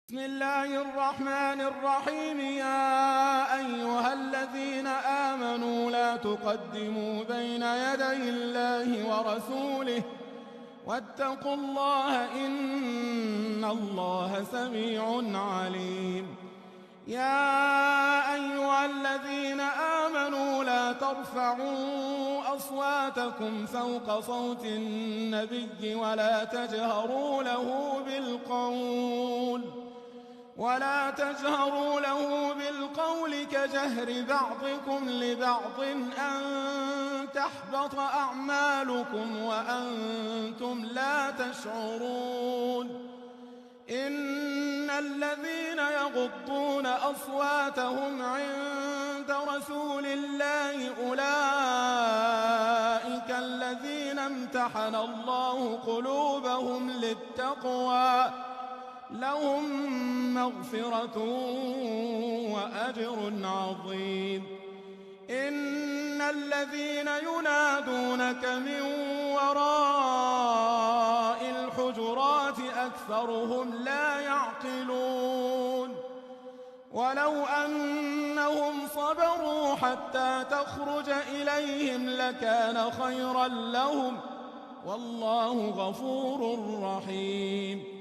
بسم الله الرحمن الرحيم. يا أيها الذين آمنوا لا تقدموا بين يدي الله ورسوله واتقوا الله إن الله سميع عليم. يا أيها الذين آمنوا لا ترفعوا أصواتكم فوق صوت النبي ولا تجهروا له بالقول كجهر بعضكم لبعض أن تحبط أعمالكم وأنتم لا تشعرون. إن الذين يغضون أصواتهم عند رسول الله أولئك الذين امتحن الله قلوبهم للتقوى لهم مغفرة وأجر عظيم. إن الذين ينادونك من وراء الحجرات أكثرهم لا يعقلون. ولو أنهم صبروا حتى تخرج إليهم لكان خيرا لهم والله غفور رحيم.